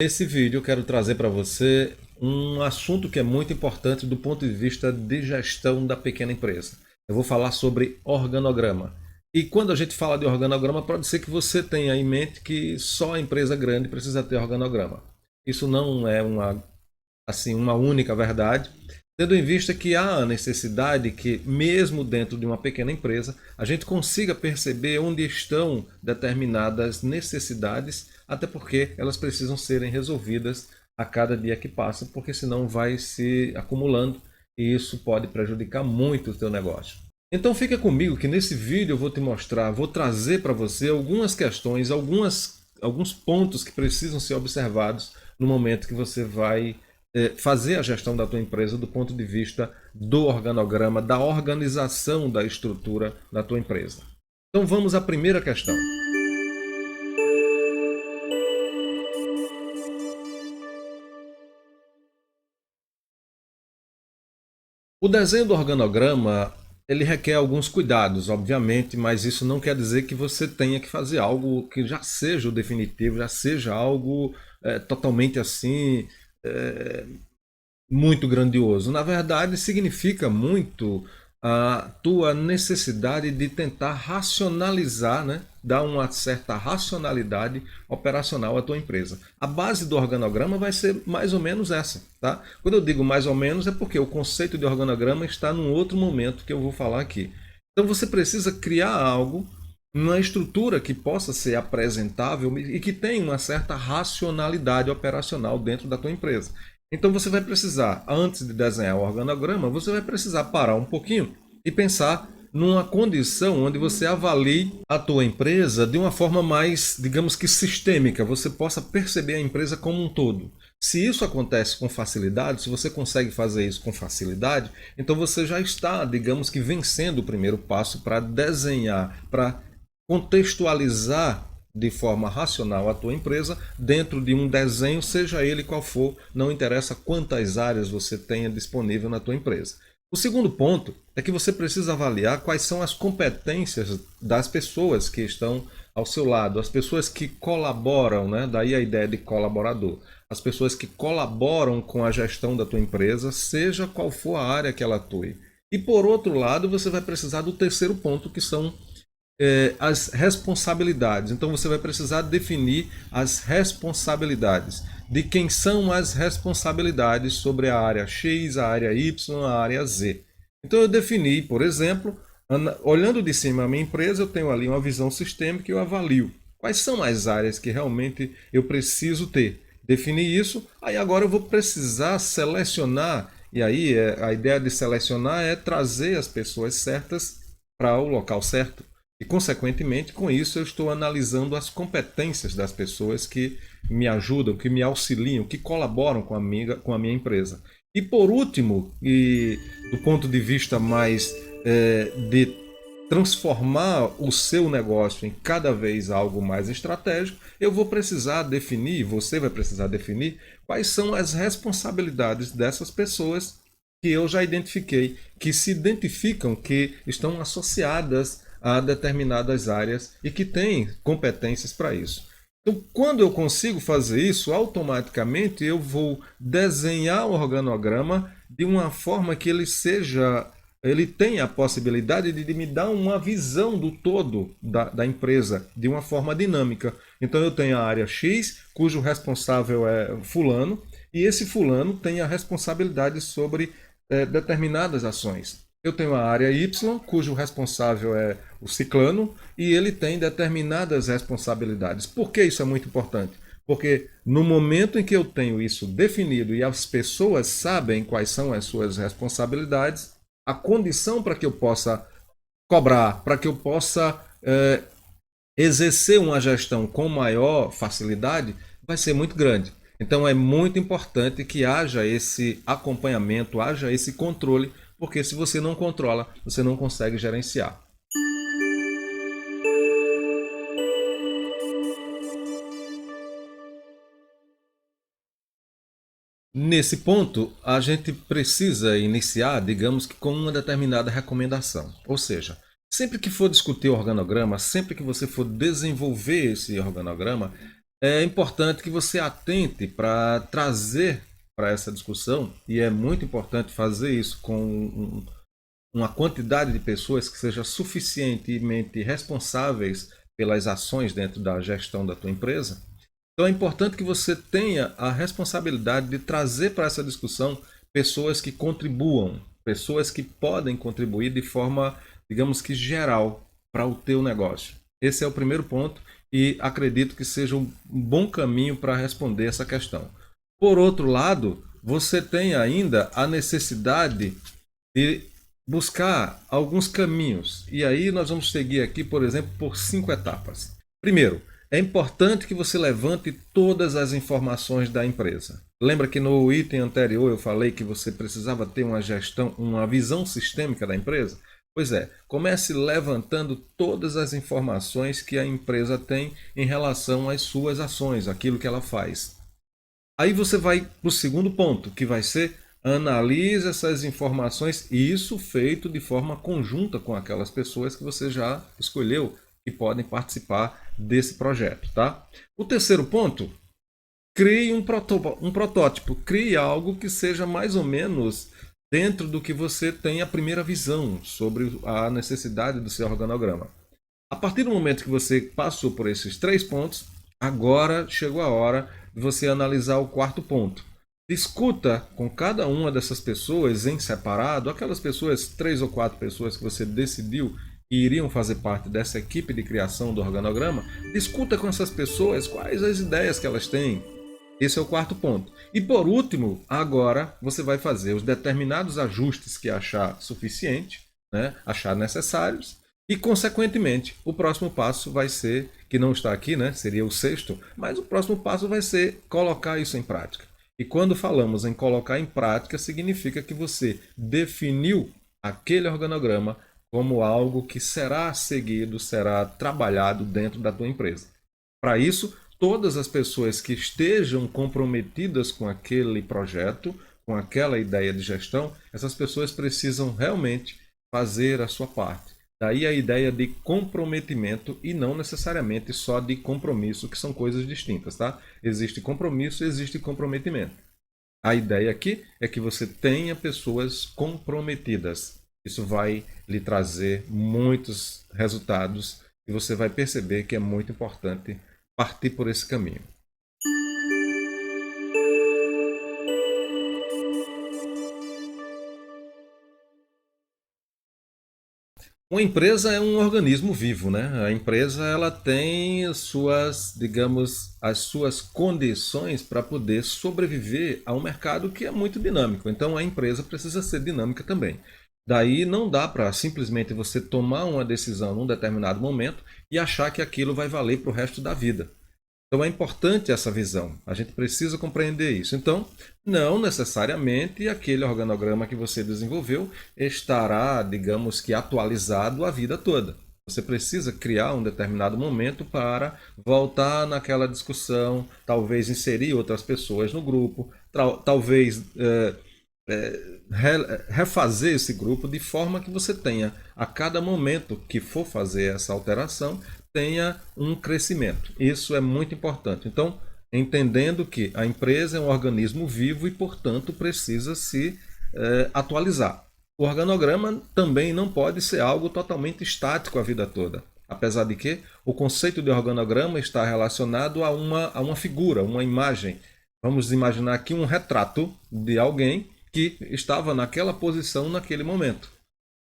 Nesse vídeo eu quero trazer para você um assunto que é muito importante do ponto de vista de gestão da pequena empresa. Eu vou falar sobre organograma. E quando a gente fala de organograma, pode ser que você tenha em mente que só a empresa grande precisa ter organograma. Isso não é uma única verdade, tendo em vista que há a necessidade que, mesmo dentro de uma pequena empresa, a gente consiga perceber onde estão determinadas necessidades, até porque elas precisam serem resolvidas a cada dia que passa, porque senão vai se acumulando e isso pode prejudicar muito o teu negócio. Então fica comigo que nesse vídeo eu vou te mostrar, vou trazer para você algumas questões, alguns pontos que precisam ser observados no momento que você vai fazer a gestão da tua empresa do ponto de vista do organograma, da organização da estrutura da tua empresa. Então vamos à primeira questão. O desenho do organograma, ele requer alguns cuidados, obviamente, mas isso não quer dizer que você tenha que fazer algo que já seja o definitivo, já seja algo totalmente assim, é, muito grandioso. Na verdade, significa muito a tua necessidade de tentar racionalizar, né? Dar uma certa racionalidade operacional à tua empresa. A base do organograma vai ser mais ou menos essa, tá? Quando eu digo mais ou menos é porque o conceito de organograma está num outro momento que eu vou falar aqui. Então você precisa criar algo, uma estrutura que possa ser apresentável e que tenha uma certa racionalidade operacional dentro da tua empresa. Então você vai precisar, antes de desenhar o organograma, você vai precisar parar um pouquinho e pensar numa condição onde você avalie a tua empresa de uma forma mais, digamos que sistêmica, você possa perceber a empresa como um todo. Se isso acontece com facilidade, se você consegue fazer isso com facilidade, então você já está, digamos que vencendo o primeiro passo para desenhar, para contextualizar de forma racional a tua empresa dentro de um desenho, seja ele qual for, não interessa quantas áreas você tenha disponível na tua empresa. O segundo ponto é que você precisa avaliar quais são as competências das pessoas que estão ao seu lado, as pessoas que colaboram, né? Daí a ideia de colaborador. As pessoas que colaboram com a gestão da tua empresa, seja qual for a área que ela atue. E por outro lado, você vai precisar do terceiro ponto, que são as responsabilidades. Então você vai precisar definir as responsabilidades. De quem são as responsabilidades sobre a área X, a área Y, a área Z. Então eu defini, por exemplo, olhando de cima a minha empresa, eu tenho ali uma visão sistêmica e eu avalio quais são as áreas que realmente eu preciso ter. Defini isso, aí agora eu vou precisar selecionar, e aí a ideia de selecionar é trazer as pessoas certas para o local certo. E, consequentemente, com isso eu estou analisando as competências das pessoas que me ajudam, que me auxiliam, que colaboram com a minha empresa. E por último, e do ponto de vista mais de transformar o seu negócio em cada vez algo mais estratégico, eu vou precisar definir, você vai precisar definir, quais são as responsabilidades dessas pessoas que eu já identifiquei, que se identificam, que estão associadas a determinadas áreas e que têm competências para isso. Então, quando eu consigo fazer isso, automaticamente eu vou desenhar o organograma de uma forma que ele tenha a possibilidade de me dar uma visão do todo da empresa de uma forma dinâmica. Então eu tenho a área X, cujo responsável é fulano, e esse fulano tem a responsabilidade sobre determinadas ações. Eu tenho a área Y, cujo responsável é o ciclano, e ele tem determinadas responsabilidades. Por que isso é muito importante? Porque no momento em que eu tenho isso definido e as pessoas sabem quais são as suas responsabilidades, a condição para que eu possa cobrar, para que eu possa exercer uma gestão com maior facilidade, vai ser muito grande. Então é muito importante que haja esse acompanhamento, haja esse controle, porque se você não controla, você não consegue gerenciar. Nesse ponto, a gente precisa iniciar, digamos que com uma determinada recomendação. Ou seja, sempre que for discutir organograma, sempre que você for desenvolver esse organograma, é importante que você atente para trazer para essa discussão, e é muito importante fazer isso com uma quantidade de pessoas que seja suficientemente responsáveis pelas ações dentro da gestão da tua empresa. Então é importante que você tenha a responsabilidade de trazer para essa discussão pessoas que contribuam, pessoas que podem contribuir de forma, digamos que geral, para o teu negócio. Esse é o primeiro ponto e acredito que seja um bom caminho para responder essa questão. Por outro lado, você tem ainda a necessidade de buscar alguns caminhos. E aí nós vamos seguir aqui, por exemplo, por 5 etapas. Primeiro, é importante que você levante todas as informações da empresa. Lembra que no item anterior eu falei que você precisava ter uma gestão, uma visão sistêmica da empresa? Pois é, comece levantando todas as informações que a empresa tem em relação às suas ações, aquilo que ela faz. Aí você vai para o segundo ponto, que vai ser analise essas informações, e isso feito de forma conjunta com aquelas pessoas que você já escolheu que podem participar desse projeto, tá? O terceiro ponto, crie um protótipo, crie algo que seja mais ou menos dentro do que você tem a primeira visão sobre a necessidade do seu organograma. A partir do momento que você passou por esses 3 pontos, agora chegou a hora de você analisar o quarto ponto. Discuta com cada uma dessas pessoas em separado, aquelas pessoas, 3 ou 4 pessoas que você decidiu que iriam fazer parte dessa equipe de criação do organograma, discuta com essas pessoas quais as ideias que elas têm. Esse é o quarto ponto. E por último, agora você vai fazer os determinados ajustes que achar suficiente, né, achar necessários, e consequentemente o próximo passo vai ser, que não está aqui, né, seria o sexto, mas o próximo passo vai ser colocar isso em prática. E quando falamos em colocar em prática, significa que você definiu aquele organograma como algo que será seguido, será trabalhado dentro da tua empresa. Para isso, todas as pessoas que estejam comprometidas com aquele projeto, com aquela ideia de gestão, essas pessoas precisam realmente fazer a sua parte. Daí a ideia de comprometimento e não necessariamente só de compromisso, que são coisas distintas, tá? Existe compromisso e existe comprometimento. A ideia aqui é que você tenha pessoas comprometidas. Isso vai lhe trazer muitos resultados e você vai perceber que é muito importante partir por esse caminho. Uma empresa é um organismo vivo, né? A empresa ela tem as suas, digamos, as suas condições para poder sobreviver a um mercado que é muito dinâmico. Então a empresa precisa ser dinâmica também. Daí não dá para simplesmente você tomar uma decisão num determinado momento e achar que aquilo vai valer para o resto da vida. Então é importante essa visão, a gente precisa compreender isso. Então, não necessariamente aquele organograma que você desenvolveu estará, digamos que, atualizado a vida toda. Você precisa criar um determinado momento para voltar naquela discussão, talvez inserir outras pessoas no grupo, talvez refazer esse grupo de forma que você tenha, a cada momento que for fazer essa alteração, tenha um crescimento. Isso é muito importante. Então, entendendo que a empresa é um organismo vivo e, portanto, precisa se atualizar. O organograma também não pode ser algo totalmente estático a vida toda. Apesar de que o conceito de organograma está relacionado a uma figura, uma imagem. Vamos imaginar aqui um retrato de alguém que estava naquela posição naquele momento.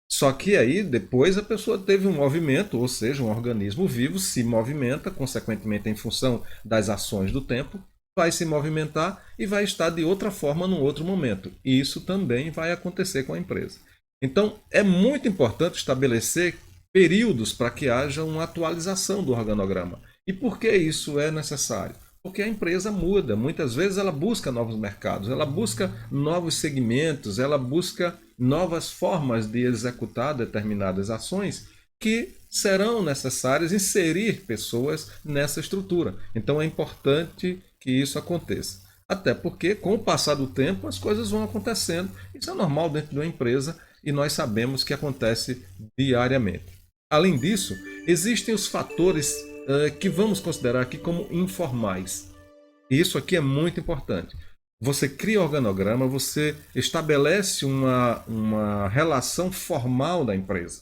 Só que aí depois a pessoa teve um movimento, ou seja, um organismo vivo se movimenta, consequentemente em função das ações do tempo, vai se movimentar e vai estar de outra forma num outro momento. E isso também vai acontecer com a empresa. Então é muito importante estabelecer períodos para que haja uma atualização do organograma. E por que isso é necessário? Porque a empresa muda, muitas vezes ela busca novos mercados, ela busca novos segmentos, ela busca novas formas de executar determinadas ações que serão necessárias inserir pessoas nessa estrutura. Então é importante que isso aconteça. Até porque, com o passar do tempo, as coisas vão acontecendo. Isso é normal dentro de uma empresa e nós sabemos que acontece diariamente. Além disso, existem os fatores que vamos considerar aqui como informais. Isso aqui é muito importante. Você cria organograma, você estabelece uma relação formal da empresa,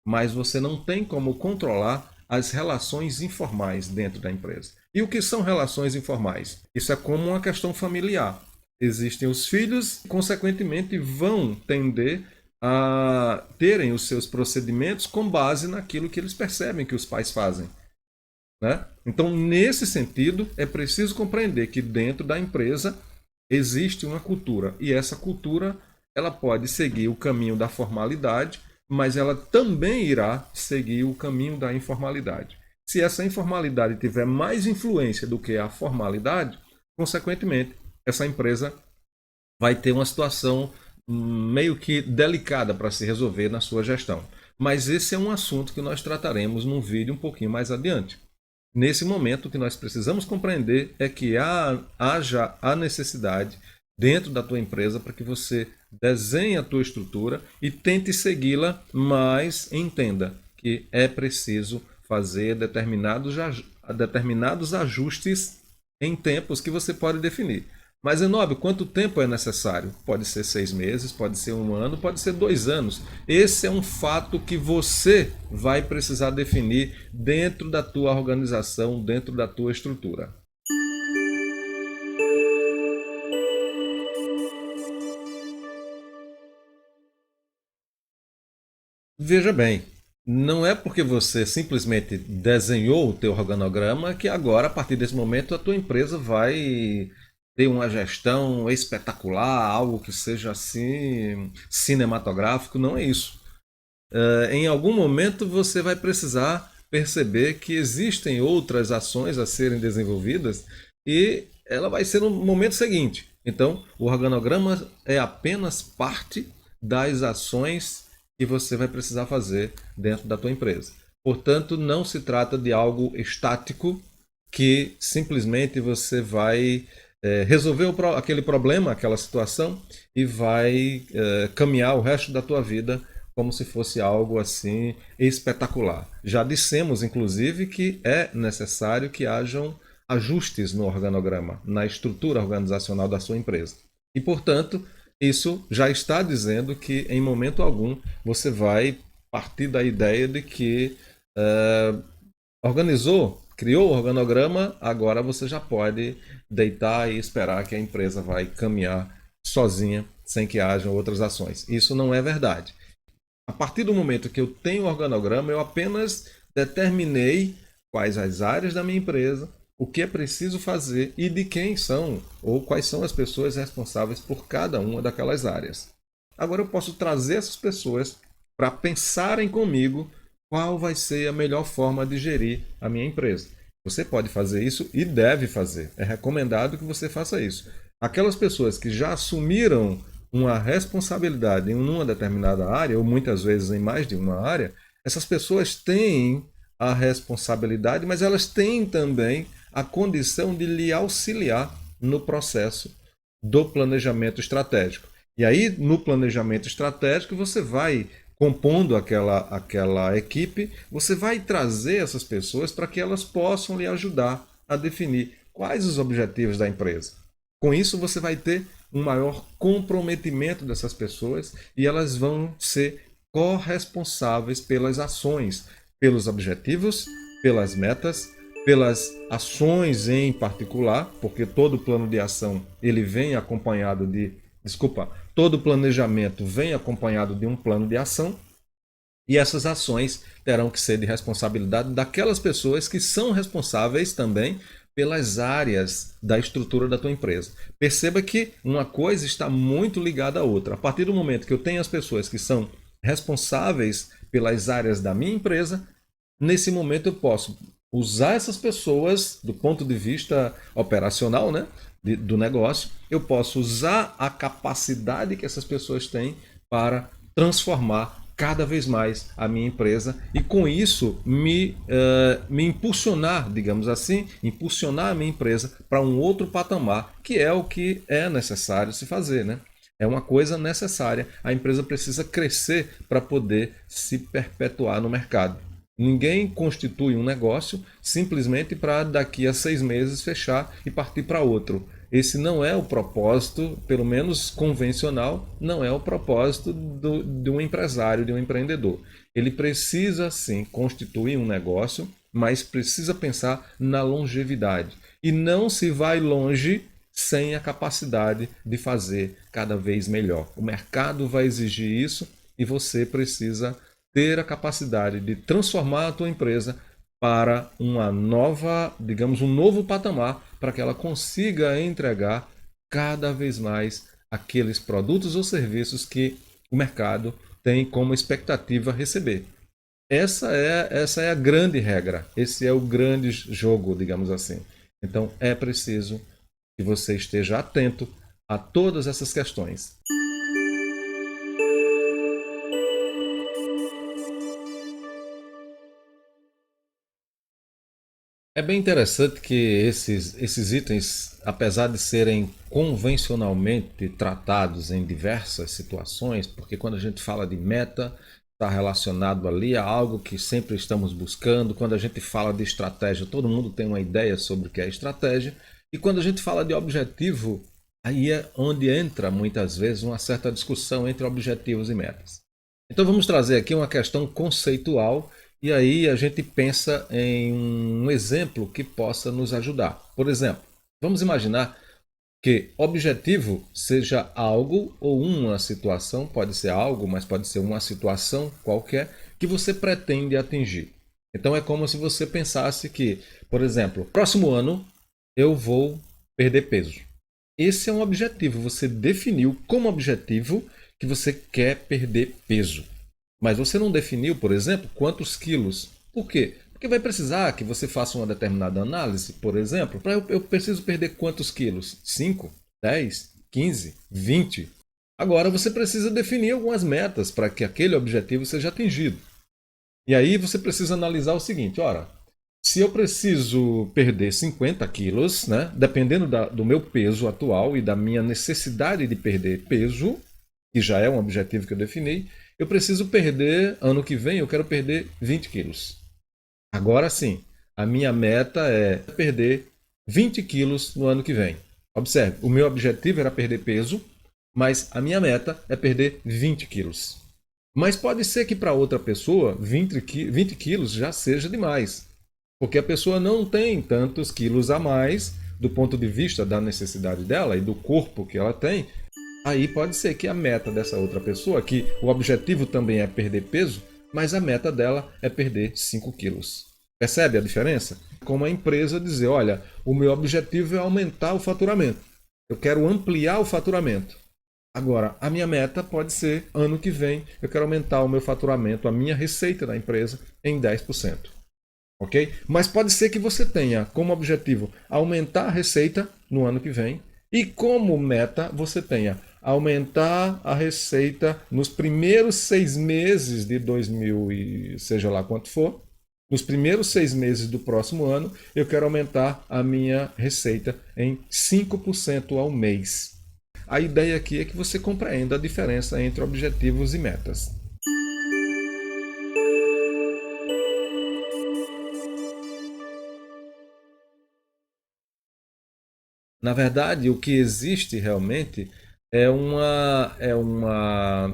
mas você não tem como controlar as relações informais dentro da empresa. E o que são relações informais? Isso é como uma questão familiar. Existem os filhos, consequentemente, vão tender a terem os seus procedimentos com base naquilo que eles percebem que os pais fazem. Né? Então, nesse sentido, é preciso compreender que dentro da empresa existe uma cultura e essa cultura ela pode seguir o caminho da formalidade, mas ela também irá seguir o caminho da informalidade. Se essa informalidade tiver mais influência do que a formalidade, consequentemente, essa empresa vai ter uma situação meio que delicada para se resolver na sua gestão. Mas esse é um assunto que nós trataremos num vídeo um pouquinho mais adiante. Nesse momento, o que nós precisamos compreender é que haja a necessidade dentro da tua empresa para que você desenhe a tua estrutura e tente segui-la, mas entenda que é preciso fazer determinados ajustes em tempos que você pode definir. Mas, Zenóbio, quanto tempo é necessário? Pode ser 6 meses, pode ser 1 ano, pode ser 2 anos. Esse é um fato que você vai precisar definir dentro da tua organização, dentro da tua estrutura. Veja bem, não é porque você simplesmente desenhou o teu organograma que agora, a partir desse momento, a tua empresa vai ter uma gestão espetacular, algo que seja assim cinematográfico. Não é isso. Em algum momento você vai precisar perceber que existem outras ações a serem desenvolvidas e ela vai ser no momento seguinte. Então, o organograma é apenas parte das ações que você vai precisar fazer dentro da tua empresa. Portanto, não se trata de algo estático que simplesmente você vai resolver aquele problema, aquela situação e vai caminhar o resto da tua vida como se fosse algo assim espetacular. Já dissemos, inclusive, que é necessário que hajam ajustes no organograma, na estrutura organizacional da sua empresa. E, portanto, isso já está dizendo que, em momento algum, você vai partir da ideia de que criou o organograma, agora você já pode deitar e esperar que a empresa vai caminhar sozinha, sem que hajam outras ações. Isso não é verdade. A partir do momento que eu tenho o organograma, eu apenas determinei quais as áreas da minha empresa, o que é preciso fazer e de quem são ou quais são as pessoas responsáveis por cada uma daquelas áreas. Agora eu posso trazer essas pessoas para pensarem comigo qual vai ser a melhor forma de gerir a minha empresa. Você pode fazer isso e deve fazer. É recomendado que você faça isso. Aquelas pessoas que já assumiram uma responsabilidade em uma determinada área, ou muitas vezes em mais de uma área, essas pessoas têm a responsabilidade, mas elas têm também a condição de lhe auxiliar no processo do planejamento estratégico. E aí, no planejamento estratégico, você vai compondo aquela equipe, você vai trazer essas pessoas para que elas possam lhe ajudar a definir quais os objetivos da empresa. Com isso, você vai ter um maior comprometimento dessas pessoas e elas vão ser corresponsáveis pelas ações, pelos objetivos, pelas metas, pelas ações em particular, porque todo plano de ação ele vem acompanhado todo planejamento vem acompanhado de um plano de ação e essas ações terão que ser de responsabilidade daquelas pessoas que são responsáveis também pelas áreas da estrutura da tua empresa. Perceba que uma coisa está muito ligada à outra. A partir do momento que eu tenho as pessoas que são responsáveis pelas áreas da minha empresa, nesse momento eu posso usar essas pessoas do ponto de vista operacional, né, do negócio, eu posso usar a capacidade que essas pessoas têm para transformar cada vez mais a minha empresa e com isso me impulsionar, digamos assim, impulsionar a minha empresa para um outro patamar, que é o que é necessário se fazer, né? É uma coisa necessária. A empresa precisa crescer para poder se perpetuar no mercado. Ninguém constitui um negócio simplesmente para daqui a 6 meses fechar e partir para outro. Esse não é o propósito, pelo menos convencional, não é o propósito de um empresário, de um empreendedor. Ele precisa sim constituir um negócio, mas precisa pensar na longevidade. E não se vai longe sem a capacidade de fazer cada vez melhor. O mercado vai exigir isso e você precisa ter a capacidade de transformar a tua empresa para uma nova, digamos, um novo patamar, para que ela consiga entregar cada vez mais aqueles produtos ou serviços que o mercado tem como expectativa receber. Essa é a grande regra, esse é o grande jogo, digamos assim. Então é preciso que você esteja atento a todas essas questões. É bem interessante que esses itens, apesar de serem convencionalmente tratados em diversas situações, porque quando a gente fala de meta, está relacionado ali a algo que sempre estamos buscando. Quando a gente fala de estratégia, todo mundo tem uma ideia sobre o que é estratégia. E quando a gente fala de objetivo, aí é onde entra muitas vezes uma certa discussão entre objetivos e metas. Então vamos trazer aqui uma questão conceitual e aí a gente pensa em um exemplo que possa nos ajudar. Por exemplo, vamos imaginar que objetivo seja algo ou uma situação, pode ser algo, mas pode ser uma situação qualquer que você pretende atingir. Então é como se você pensasse que, por exemplo, próximo ano eu vou perder peso. Esse é um objetivo, você definiu como objetivo que você quer perder peso. Mas você não definiu, por exemplo, quantos quilos. Por quê? Porque vai precisar que você faça uma determinada análise, por exemplo, para eu preciso perder quantos quilos? 5, 10, 15, 20. Agora você precisa definir algumas metas para que aquele objetivo seja atingido. E aí você precisa analisar o seguinte, ora, se eu preciso perder 50 quilos, né, dependendo do meu peso atual e da minha necessidade de perder peso, que já é um objetivo que eu defini, eu preciso perder, ano que vem, eu quero perder 20 quilos. Agora sim, a minha meta é perder 20 quilos no ano que vem. Observe, o meu objetivo era perder peso, mas a minha meta é perder 20 quilos. Mas pode ser que para outra pessoa 20 quilos já seja demais, porque a pessoa não tem tantos quilos a mais do ponto de vista da necessidade dela e do corpo que ela tem. Aí pode ser que a meta dessa outra pessoa, que o objetivo também é perder peso, mas a meta dela é perder 5 quilos. Percebe a diferença? Como a empresa dizer, olha, o meu objetivo é aumentar o faturamento. Eu quero ampliar o faturamento. Agora, a minha meta pode ser, ano que vem, eu quero aumentar o meu faturamento, a minha receita da empresa em 10%. Ok? Mas pode ser que você tenha como objetivo aumentar a receita no ano que vem e como meta você tenha aumentar a receita nos primeiros 6 meses de 2000 e seja lá quanto for. Nos primeiros 6 meses do próximo ano, eu quero aumentar a minha receita em 5% ao mês. A ideia aqui é que você compreenda a diferença entre objetivos e metas. Na verdade, o que existe realmente é uma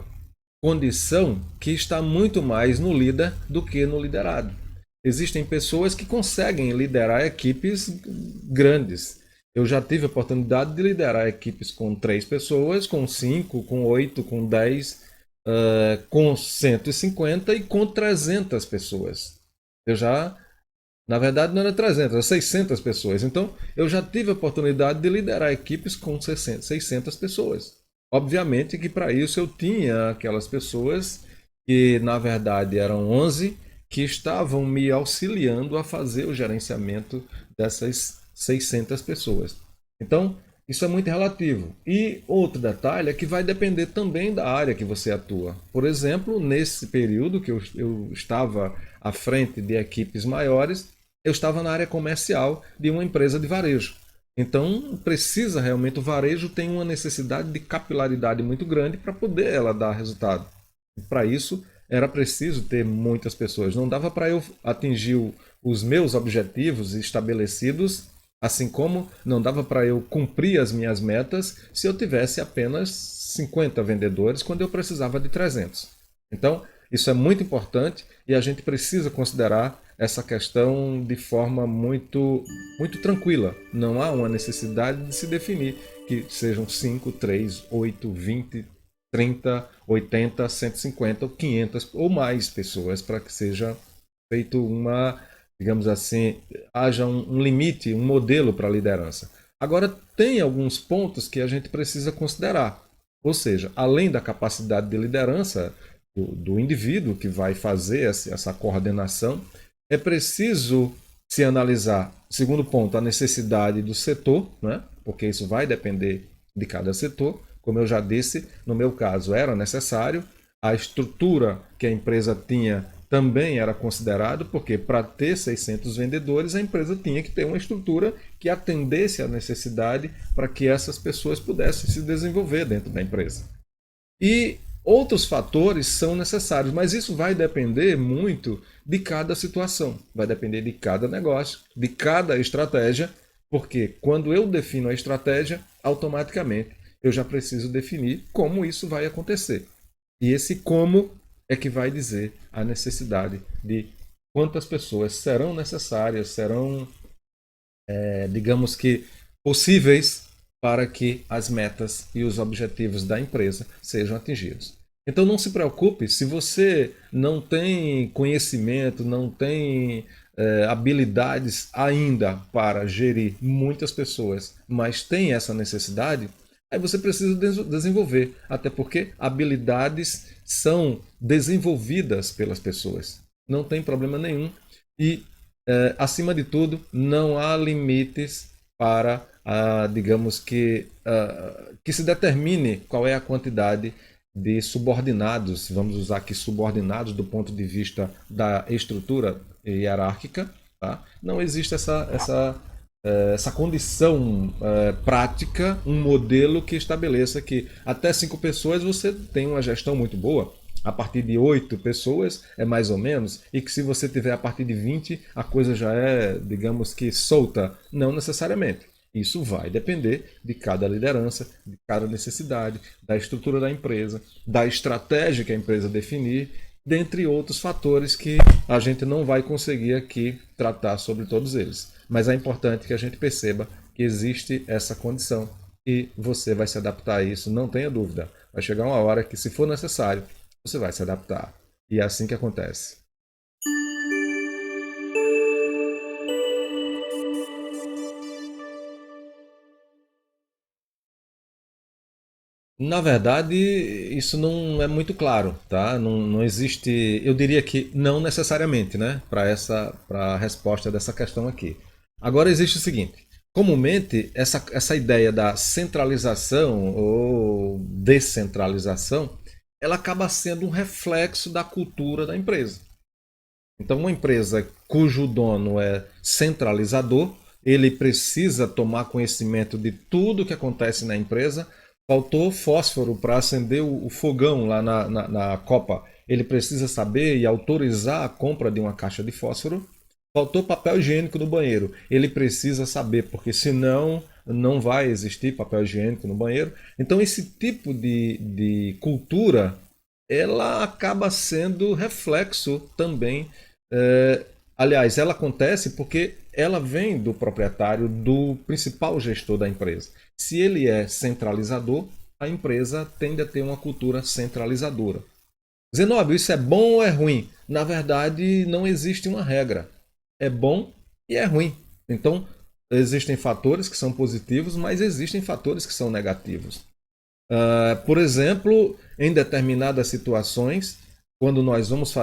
condição que está muito mais no líder do que no liderado. Existem pessoas que conseguem liderar equipes grandes. Eu já tive a oportunidade de liderar equipes com 3 pessoas, com 5, com 8, com 10, com 150 e com 300 pessoas. Eu já Na verdade, não era 300, era 600 pessoas. Então, eu já tive a oportunidade de liderar equipes com 600 pessoas. Obviamente que para isso eu tinha aquelas pessoas que, na verdade, eram 11 que estavam me auxiliando a fazer o gerenciamento dessas 600 pessoas. Então, isso é muito relativo. E outro detalhe é que vai depender também da área que você atua. Por exemplo, nesse período que eu estava à frente de equipes maiores, eu estava na área comercial de uma empresa de varejo. Então, precisa realmente, o varejo tem uma necessidade de capilaridade muito grande para poder ela dar resultado. Para isso, era preciso ter muitas pessoas. Não dava para eu atingir os meus objetivos estabelecidos, assim como não dava para eu cumprir as minhas metas se eu tivesse apenas 50 vendedores quando eu precisava de 300. Então, isso é muito importante e a gente precisa considerar essa questão de forma muito tranquila. Não há uma necessidade de se definir que sejam 5, 3, 8, 20, 30, 80, 150 ou 500 ou mais pessoas para que seja feito uma, digamos assim, haja um limite, um modelo para a liderança. Agora, tem alguns pontos que a gente precisa considerar. Ou seja, além da capacidade de liderança do indivíduo que vai fazer essa coordenação, é preciso se analisar, segundo ponto, a necessidade do setor, né? Porque isso vai depender de cada setor. Como eu já disse, no meu caso era necessário, a estrutura que a empresa tinha também era considerado, porque para ter 600 vendedores, a empresa tinha que ter uma estrutura que atendesse à necessidade para que essas pessoas pudessem se desenvolver dentro da empresa. E outros fatores são necessários, mas isso vai depender muito de cada situação, vai depender de cada negócio, de cada estratégia, porque quando eu defino a estratégia, automaticamente eu já preciso definir como isso vai acontecer. E esse como é que vai dizer a necessidade de quantas pessoas serão necessárias, serão, digamos que, possíveis para que as metas e os objetivos da empresa sejam atingidos. Então não se preocupe se você não tem conhecimento, não tem habilidades ainda para gerir muitas pessoas, mas tem essa necessidade, aí você precisa desenvolver, até porque habilidades são desenvolvidas pelas pessoas. Não tem problema nenhum. E, acima de tudo, não há limites para, digamos que se determine qual é a quantidade de subordinados, vamos usar aqui subordinados do ponto de vista da estrutura hierárquica. Tá? Não existe essa condição prática, um modelo que estabeleça que até 5 pessoas você tem uma gestão muito boa. A partir de 8 pessoas é mais ou menos, e que se você tiver a partir de 20, a coisa já é, digamos que, solta. Não necessariamente. Isso vai depender de cada liderança, de cada necessidade, da estrutura da empresa, da estratégia que a empresa definir, dentre outros fatores que a gente não vai conseguir aqui tratar sobre todos eles. Mas é importante que a gente perceba que existe essa condição e você vai se adaptar a isso, não tenha dúvida. Vai chegar uma hora que, se for necessário, você vai se adaptar. E é assim que acontece. Na verdade, isso não é muito claro, tá? Não existe, eu diria que não necessariamente, né? Para a resposta dessa questão aqui. Agora existe o seguinte: comumente essa ideia da centralização ou descentralização, ela acaba sendo um reflexo da cultura da empresa. Então, uma empresa cujo dono é centralizador, ele precisa tomar conhecimento de tudo que acontece na empresa. Faltou fósforo para acender o fogão lá na copa. Ele precisa saber e autorizar a compra de uma caixa de fósforo. Faltou papel higiênico no banheiro. Ele precisa saber, porque senão não vai existir papel higiênico no banheiro. Então, esse tipo de cultura, ela acaba sendo reflexo também. Aliás, ela acontece porque ela vem do proprietário, do principal gestor da empresa. Se ele é centralizador, a empresa tende a ter uma cultura centralizadora. Zenóbio, isso é bom ou é ruim? Na verdade, não existe uma regra. É bom e é ruim. Então, existem fatores que são positivos, mas existem fatores que são negativos. Por exemplo, em determinadas situações, quando nós vamos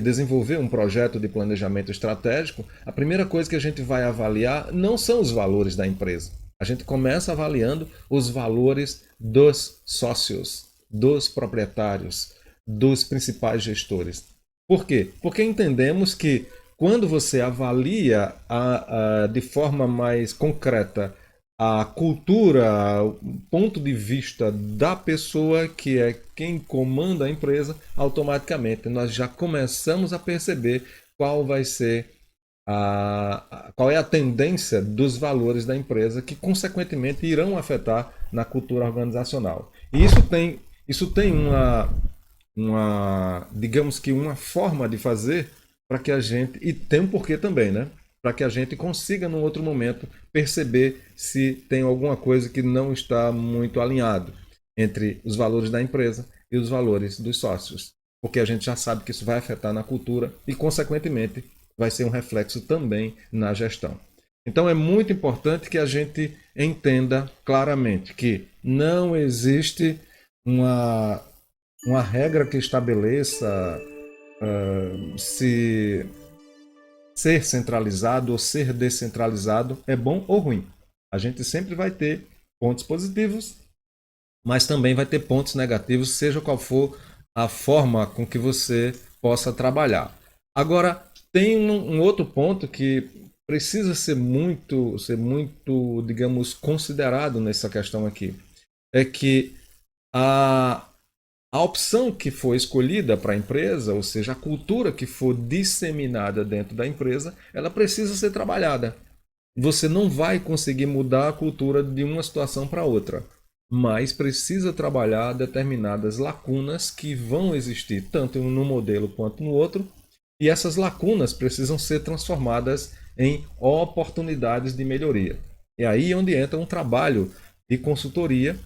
desenvolver um projeto de planejamento estratégico, a primeira coisa que a gente vai avaliar não são os valores da empresa. A gente começa avaliando os valores dos sócios, dos proprietários, dos principais gestores. Por quê? Porque entendemos que quando você avalia de forma mais concreta a cultura, o ponto de vista da pessoa que é quem comanda a empresa, automaticamente nós já começamos a perceber qual vai ser qual é a tendência dos valores da empresa que, consequentemente, irão afetar na cultura organizacional. E isso tem digamos que uma forma de fazer para que a gente, e tem um porquê também, né? Para que a gente consiga, num outro momento, perceber se tem alguma coisa que não está muito alinhado entre os valores da empresa e os valores dos sócios. Porque a gente já sabe que isso vai afetar na cultura e, consequentemente, vai ser um reflexo também na gestão. Então é muito importante que a gente entenda claramente que não existe uma, uma regra que estabeleça se ser centralizado ou ser descentralizado é bom ou ruim. A gente sempre vai ter pontos positivos, mas também vai ter pontos negativos, seja qual for a forma com que você possa trabalhar. Agora, tem um outro ponto que precisa ser muito, digamos, considerado nessa questão aqui. É que a, a opção que for escolhida para a empresa, ou seja, a cultura que for disseminada dentro da empresa, ela precisa ser trabalhada. Você não vai conseguir mudar a cultura de uma situação para outra, mas precisa trabalhar determinadas lacunas que vão existir tanto no modelo quanto no outro, e essas lacunas precisam ser transformadas em oportunidades de melhoria. É aí onde entra um trabalho de consultoria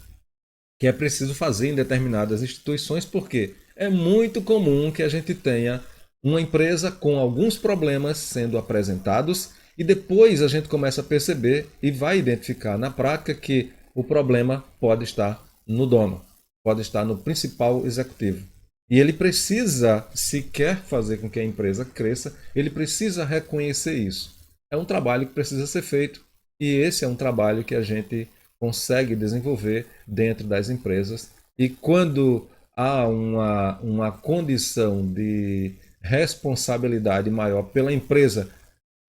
que é preciso fazer em determinadas instituições, porque é muito comum que a gente tenha uma empresa com alguns problemas sendo apresentados e depois a gente começa a perceber e vai identificar na prática que o problema pode estar no dono, pode estar no principal executivo. E ele precisa, se quer fazer com que a empresa cresça, ele precisa reconhecer isso. É um trabalho que precisa ser feito e esse é um trabalho que a gente consegue desenvolver dentro das empresas. E quando há uma condição de responsabilidade maior pela empresa,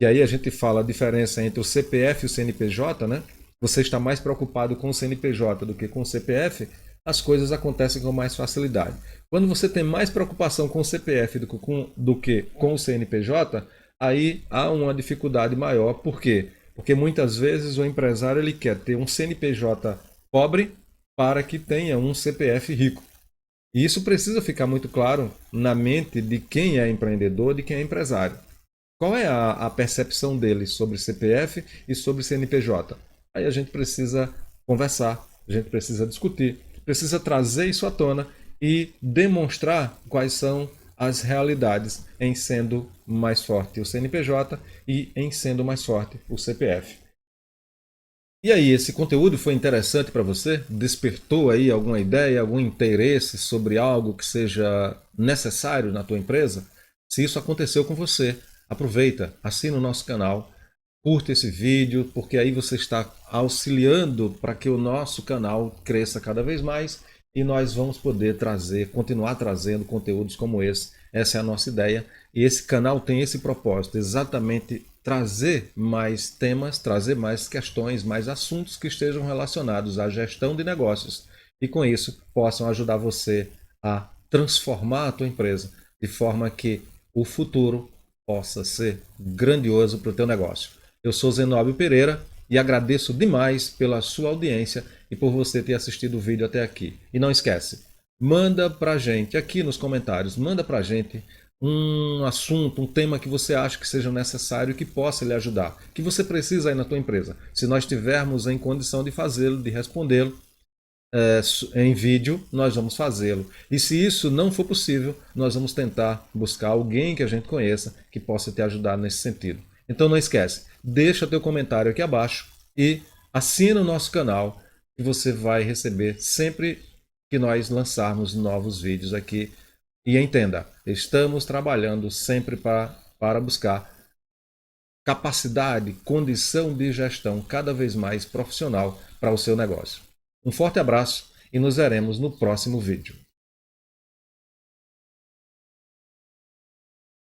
e aí a gente fala a diferença entre o CPF e o CNPJ, né? Você está mais preocupado com o CNPJ do que com o CPF, as coisas acontecem com mais facilidade. Quando você tem mais preocupação com o CPF do que com o CNPJ, aí há uma dificuldade maior. Por quê? Porque muitas vezes o empresário ele quer ter um CNPJ pobre para que tenha um CPF rico. E isso precisa ficar muito claro na mente de quem é empreendedor, de quem é empresário. Qual é a percepção dele sobre CPF e sobre CNPJ? Aí a gente precisa conversar, a gente precisa discutir, precisa trazer isso à tona e demonstrar quais são as realidades em sendo mais forte o CNPJ e em sendo mais forte o CPF. E aí, esse conteúdo foi interessante para você? Despertou aí alguma ideia, algum interesse sobre algo que seja necessário na tua empresa? Se isso aconteceu com você, aproveita, assina o nosso canal, curta esse vídeo, porque aí você está auxiliando para que o nosso canal cresça cada vez mais e nós vamos poder continuar trazendo conteúdos como esse. Essa é a nossa ideia e esse canal tem esse propósito, exatamente trazer mais temas, trazer mais questões, mais assuntos que estejam relacionados à gestão de negócios e com isso possam ajudar você a transformar a tua empresa de forma que o futuro possa ser grandioso para o teu negócio. Eu sou Zenóbio Pereira e agradeço demais pela sua audiência e por você ter assistido o vídeo até aqui. E não esquece, manda pra gente aqui nos comentários, manda pra gente um assunto, um tema que você acha que seja necessário e que possa lhe ajudar, que você precisa aí na tua empresa. Se nós estivermos em condição de fazê-lo, de respondê-lo em vídeo, nós vamos fazê-lo. E se isso não for possível, nós vamos tentar buscar alguém que a gente conheça que possa te ajudar nesse sentido. Então não esquece, deixa teu comentário aqui abaixo e assina o nosso canal que você vai receber sempre que nós lançarmos novos vídeos aqui. E entenda, estamos trabalhando sempre para buscar capacidade, condição de gestão cada vez mais profissional para o seu negócio. Um forte abraço e nos veremos no próximo vídeo.